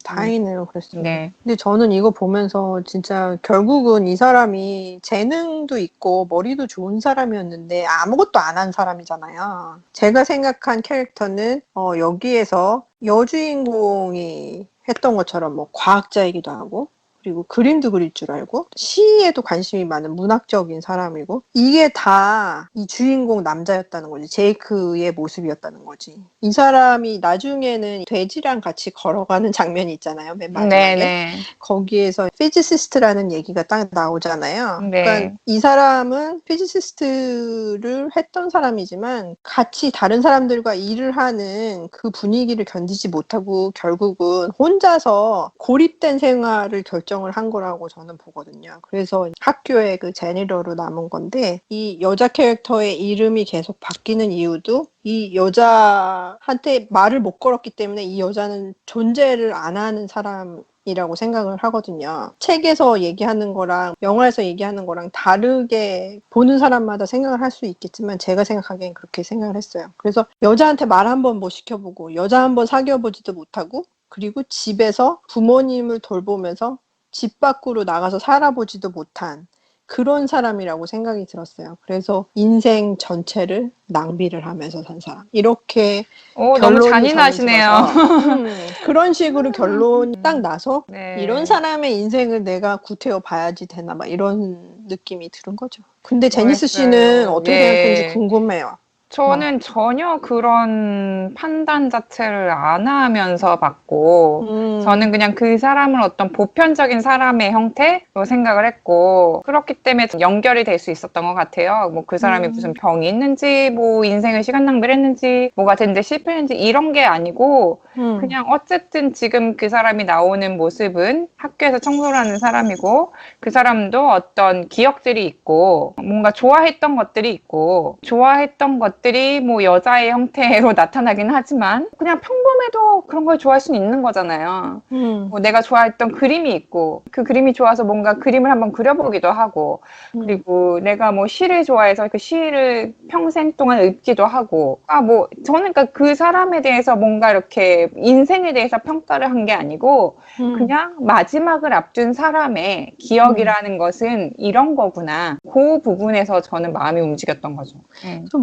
다행이네요. 그랬어요. 네. 근데 저는 이거 보면서 진짜 결국은 이 사람이 재능도 있고 머리도 좋은 사람이었는데 아무것도 안 한 사람이잖아요. 제가 생각한 캐릭터는 여기에서 여주인공이 했던 것처럼 뭐 과학자이기도 하고 그리고 그림도 그릴 줄 알고 시에도 관심이 많은 문학적인 사람이고 이게 다 이 주인공 남자였다는 거지. 제이크의 모습이었다는 거지. 이 사람이 나중에는 돼지랑 같이 걸어가는 장면이 있잖아요. 맨 마지막에. 네네. 거기에서 피지시스트라는 얘기가 딱 나오잖아요. 네. 그러니까 이 사람은 피지시스트를 했던 사람이지만 같이 다른 사람들과 일을 하는 그 분위기를 견디지 못하고 결국은 혼자서 고립된 생활을 결정을 한 거라고 저는 보거든요. 그래서 학교에 그 제니러로 남은 건데 이 여자 캐릭터의 이름이 계속 바뀌는 이유도 이 여자한테 말을 못 걸었기 때문에 이 여자는 존재를 안 하는 사람이라고 생각을 하거든요. 책에서 얘기하는 거랑 영화에서 얘기하는 거랑 다르게 보는 사람마다 생각을 할 수 있겠지만 제가 생각하기엔 그렇게 생각을 했어요. 그래서 여자한테 말 한 번 못 시켜보고 여자 한 번 사귀어보지도 못하고 그리고 집에서 부모님을 돌보면서 집 밖으로 나가서 살아보지도 못한 그런 사람이라고 생각이 들었어요. 그래서 인생 전체를 낭비를 하면서 산 사람. 이렇게 너무 결론이 저는 잔인하시네요. 들어서 그런 식으로 결론 딱 나서 네. 이런 사람의 인생을 내가 구태여 봐야지 되나 막 이런 느낌이 들은 거죠. 근데 제니스 씨는 어떻게 생각하는지 궁금해요. 저는 전혀 그런 판단 자체를 안 하면서 봤고, 저는 그냥 그 사람을 어떤 보편적인 사람의 형태로 생각을 했고, 그렇기 때문에 연결이 될 수 있었던 것 같아요. 뭐 그 사람이 무슨 병이 있는지, 뭐 인생을 시간 낭비를 했는지, 뭐가 됐는지 실패했는지 이런 게 아니고, 그냥 어쨌든 지금 그 사람이 나오는 모습은 학교에서 청소를 하는 사람이고, 그 사람도 어떤 기억들이 있고, 뭔가 좋아했던 것들이 있고, 좋아했던 것들이 뭐 여자의 형태로 나타나긴 하지만, 그냥 평범해도 그런 걸 좋아할 수는 있는 거잖아요. 뭐 내가 좋아했던 그림이 있고, 그 그림이 좋아서 뭔가 그림을 한번 그려보기도 하고, 그리고 내가 뭐 시를 좋아해서 그 시를 평생 동안 읽기도 하고, 뭐 저는 그러니까 그 사람에 대해서 뭔가 이렇게 인생에 대해서 평가를 한 게 아니고 그냥 마지막을 앞둔 사람의 기억이라는 것은 이런 거구나. 그 부분에서 저는 마음이 움직였던 거죠.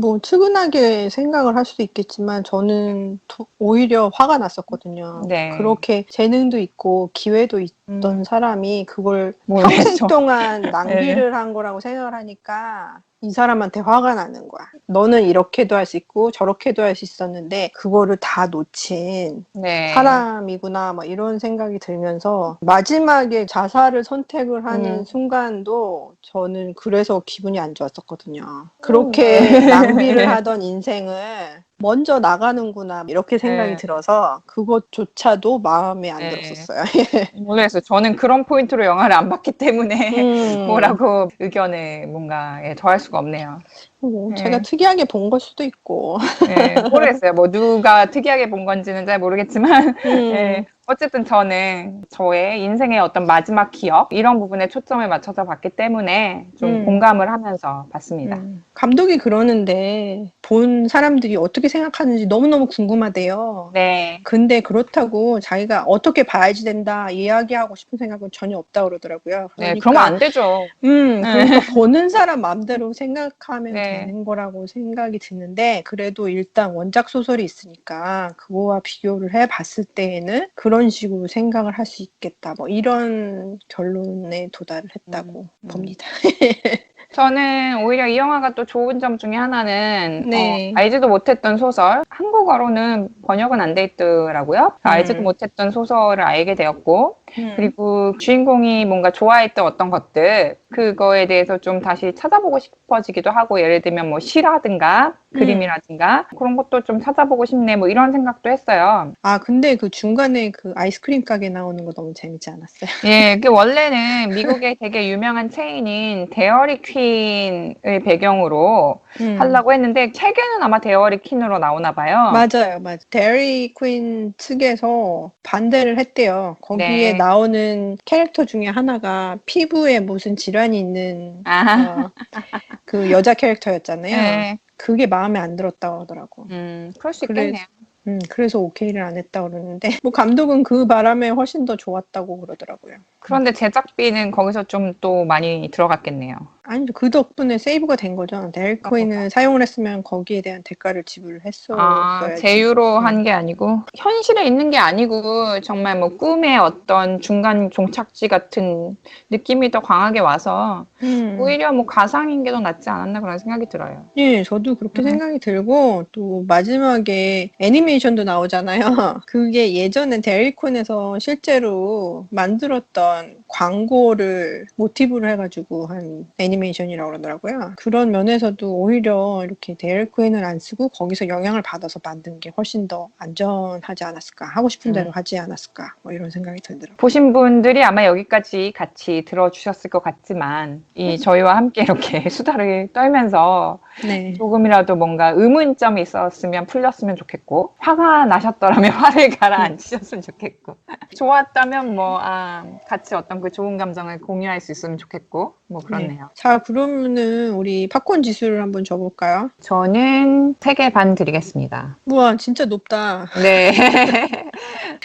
뭐 측은하게 생각을 할 수도 있겠지만 저는 오히려 화가 났었거든요. 네. 그렇게 재능도 있고 기회도 있던 사람이 그걸 뭘 평생 했죠. 동안 낭비를 한 거라고 생각을 하니까 이 사람한테 화가 나는 거야. 너는 이렇게도 할 수 있고 저렇게도 할 수 있었는데 그거를 다 놓친 네. 사람이구나 막 이런 생각이 들면서 마지막에 자살을 선택을 하는 순간도 저는 그래서 기분이 안 좋았었거든요. 그렇게 낭비를 하던 인생을 먼저 나가는구나 이렇게 생각이 들어서 그것조차도 마음에 안 들었었어요. 모르겠어요. 저는 그런 포인트로 영화를 안 봤기 때문에 뭐라고 의견에 뭔가 더할 수가 없네요. 제가 특이하게 본 걸 수도 있고. 모르겠어요. 뭐 누가 특이하게 본 건지는 잘 모르겠지만 어쨌든 저는 저의 인생의 어떤 마지막 기억 이런 부분에 초점을 맞춰서 봤기 때문에 좀 공감을 하면서 봤습니다. 감독이 그러는데 본 사람들이 어떻게 생각하는지 너무너무 궁금하대요. 네. 근데 그렇다고 자기가 어떻게 봐야지 된다 이야기하고 싶은 생각은 전혀 없다고 그러더라고요. 네, 그러면 안 되죠. 그러니까 보는 사람 마음대로 생각하면 네. 되는 거라고 생각이 드는데 그래도 일단 원작 소설이 있으니까 그거와 비교를 해봤을 때에는 그런 식으로 생각을 할 수 있겠다. 뭐 이런 결론에 도달을 했다고 봅니다. 저는 오히려 이 영화가 또 좋은 점 중에 하나는 네. 알지도 못했던 소설, 한국어로는 번역은 안 돼 있더라고요. 알지도 못했던 소설을 알게 되었고 그리고 주인공이 뭔가 좋아했던 어떤 것들 그거에 대해서 좀 다시 찾아보고 싶어지기도 하고 예를 들면 뭐 시라든가 그림이라든가 그런 것도 좀 찾아보고 싶네 뭐 이런 생각도 했어요. 근데 그 중간에 그 아이스크림 가게 나오는 거 너무 재밌지 않았어요? 예, 그 원래는 미국의 되게 유명한 체인인 데어리 퀸을 배경으로 하려고 했는데 책에는 아마 데어리 퀸으로 나오나 봐요. 맞아요. 데어리 퀸 측에서 반대를 했대요. 거기에 네. 나오는 캐릭터 중에 하나가 피부에 무슨 질환이 있는 그 여자 캐릭터였잖아요. 네. 그게 마음에 안 들었다고 하더라고. 그럴 수 있겠네요. 그래서 오케이를 안 했다고 그러는데 뭐 감독은 그 바람에 훨씬 더 좋았다고 그러더라고요. 그런데 제작비는 거기서 좀 또 많이 들어갔겠네요. 아니죠. 그 덕분에 세이브가 된 거죠. 데어리 퀸을 사용을 했으면 거기에 대한 대가를 지불했어야지. 제휴로 한 게 아니고 현실에 있는 게 아니고 정말 뭐 꿈의 어떤 중간 종착지 같은 느낌이 더 강하게 와서 오히려 뭐 가상인 게 더 낫지 않았나 그런 생각이 들어요. 예, 저도 그렇게 생각이 들고 또 마지막에 애니메이션도 나오잖아요. 그게 예전에 데어리 퀸에서 실제로 만들었던 광고를 모티브로 해가지고 한 애니메이션이라고 그러더라고요. 그런 면에서도 오히려 이렇게 데어리 퀸을 안 쓰고 거기서 영향을 받아서 만든 게 훨씬 더 안전하지 않았을까, 하고 싶은 대로 하지 않았을까, 뭐 이런 생각이 들더라고요. 보신 분들이 아마 여기까지 같이 들어주셨을 것 같지만 저희와 함께 이렇게 수다를 떨면서 조금이라도 뭔가 의문점이 있었으면 풀렸으면 좋겠고 화가 나셨더라면 화를 가라앉히셨으면 좋겠고 좋았다면 뭐 같이 어떤 그 좋은 감정을 공유할 수 있으면 좋겠고 뭐 그렇네요. 자, 그러면은 우리 팝콘 지수를 한번 줘볼까요? 저는 3개 반 드리겠습니다. 우와, 진짜 높다. 네.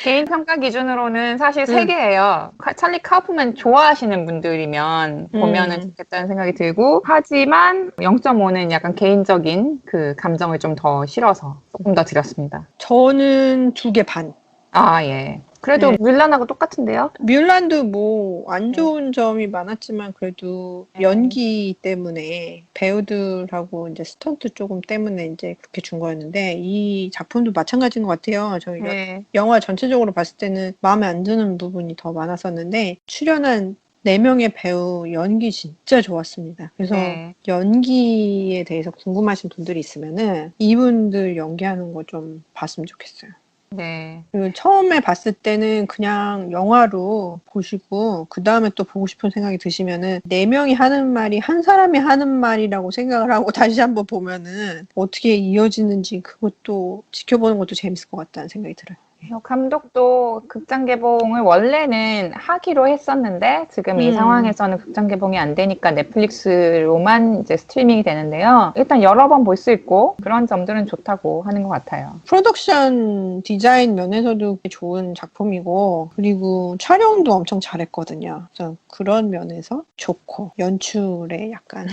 개인 평가 기준으로는 사실 세 음. 개예요. 찰리 카우프만 좋아하시는 분들이면 보면은 좋겠다는 생각이 들고, 하지만 0.5는 약간 개인적인 그 감정을 좀 더 실어서 조금 더 드렸습니다. 저는 2개 반. 아, 예. 그래도 네. 뮬란하고 똑같은데요? 뮬란도 뭐 안 네. 좋은 점이 많았지만 그래도 네. 연기 때문에 배우들하고 이제 스턴트 조금 때문에 이제 그렇게 준 거였는데 이 작품도 마찬가지인 것 같아요. 저희가 네. 영화 전체적으로 봤을 때는 마음에 안 드는 부분이 더 많았었는데 출연한 4명의 배우 연기 진짜 좋았습니다. 그래서 네. 연기에 대해서 궁금하신 분들이 있으면은 이분들 연기하는 거 좀 봤으면 좋겠어요. 네. 그리고 처음에 봤을 때는 그냥 영화로 보시고 그 다음에 또 보고 싶은 생각이 드시면은 4명이 하는 말이 한 사람이 하는 말이라고 생각을 하고 다시 한번 보면은 어떻게 이어지는지 그것도 지켜보는 것도 재밌을 것 같다는 생각이 들어요. 감독도 극장 개봉을 원래는 하기로 했었는데 지금 이 상황에서는 극장 개봉이 안 되니까 넷플릭스로만 이제 스트리밍이 되는데요. 일단 여러 번 볼 수 있고 그런 점들은 좋다고 하는 것 같아요. 프로덕션 디자인 면에서도 좋은 작품이고 그리고 촬영도 엄청 잘했거든요. 그래서 그런 면에서 좋고 연출에 약간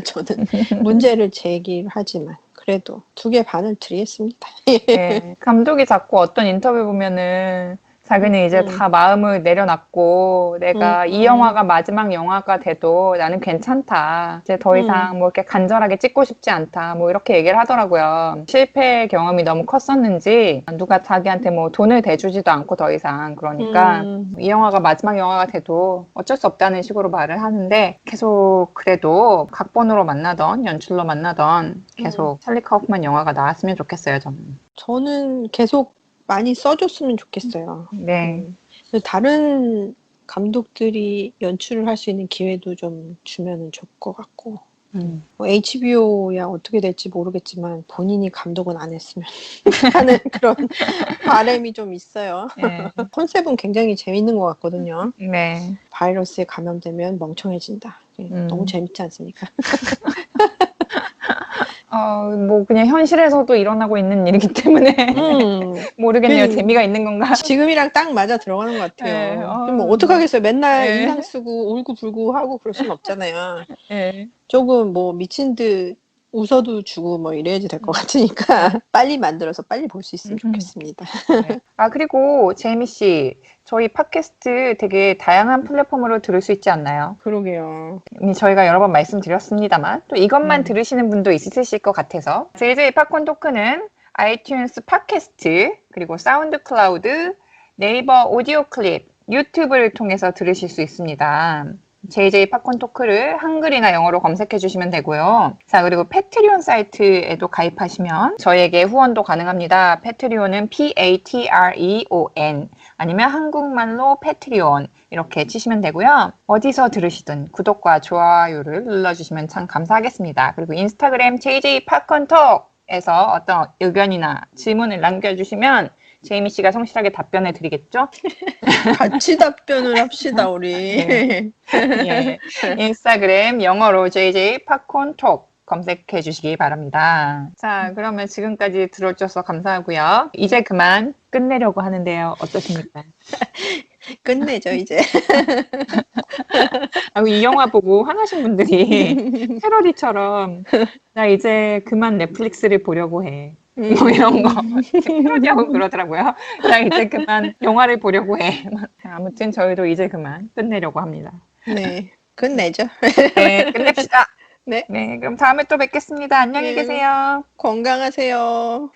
저는 문제를 제기하지만 그래도 2개 반을 드리겠습니다. 네, 감독이 자꾸 어떤 인터뷰 보면은 자기는 이제 다 마음을 내려놨고 내가 이 영화가 마지막 영화가 돼도 나는 괜찮다. 이제 더 이상 뭐 이렇게 간절하게 찍고 싶지 않다. 뭐 이렇게 얘기를 하더라고요. 실패 경험이 너무 컸었는지 누가 자기한테 뭐 돈을 대주지도 않고 더 이상 그러니까 이 영화가 마지막 영화가 돼도 어쩔 수 없다는 식으로 말을 하는데 계속 그래도 각본으로 만나던 연출로 만나던 계속 찰리 카우프만 영화가 나왔으면 좋겠어요. 저는 계속 많이 써줬으면 좋겠어요. 네. 다른 감독들이 연출을 할 수 있는 기회도 좀 주면은 좋을 것 같고 뭐 HBO야 어떻게 될지 모르겠지만 본인이 감독은 안 했으면 하는 그런 바람이 좀 있어요. 네. 컨셉은 굉장히 재밌는 것 같거든요. 네. 바이러스에 감염되면 멍청해진다. 너무 재밌지 않습니까? 뭐 그냥 현실에서도 일어나고 있는 일이기 때문에 모르겠네요. 재미가 있는 건가? 지금이랑 딱 맞아 들어가는 것 같아요. 네. 뭐 어떡하겠어요. 맨날 네. 인상 쓰고 울고 불고 하고 그럴 순 없잖아요. 네. 조금 뭐 미친 듯 웃어도 주고 뭐 이래야지 될 것 같으니까 빨리 만들어서 빨리 볼 수 있으면 좋겠습니다. 네. 그리고 제이미 씨, 저희 팟캐스트 되게 다양한 플랫폼으로 들을 수 있지 않나요? 그러게요. 이미 저희가 여러 번 말씀드렸습니다만 또 이것만 들으시는 분도 있으실 것 같아서 JJ 팝콘 토크는 아이튠스 팟캐스트 그리고 사운드 클라우드, 네이버 오디오 클립, 유튜브를 통해서 들으실 수 있습니다. JJ 팝콘 토크를 한글이나 영어로 검색해 주시면 되고요. 자, 그리고 패트리온 사이트에도 가입하시면 저희에게 후원도 가능합니다. 패트리온은 Patreon 아니면 한국말로 패트리온 이렇게 치시면 되고요. 어디서 들으시든 구독과 좋아요를 눌러주시면 참 감사하겠습니다. 그리고 인스타그램 JJ 팝콘 톡에서 어떤 의견이나 질문을 남겨주시면 제이미 씨가 성실하게 답변해 드리겠죠? 같이 답변을 합시다, 우리. 네. 예. 인스타그램 영어로 JJ 팝콘 톡 검색해 주시기 바랍니다. 자, 그러면 지금까지 들어주셔서 감사하고요. 이제 그만 끝내려고 하는데요. 어떠십니까? 끝내죠, 이제. 이 영화 보고 화나신 분들이 패러디처럼 나 이제 그만 넷플릭스를 보려고 해. 뭐 이런 거 패러디하고 그러더라고요. 나 이제 그만 영화를 보려고 해. 아무튼 저희도 이제 그만 끝내려고 합니다. 네, 끝내죠. 네, 끝냅시다. 네. 네, 그럼 다음에 또 뵙겠습니다. 안녕히 계세요. 건강하세요.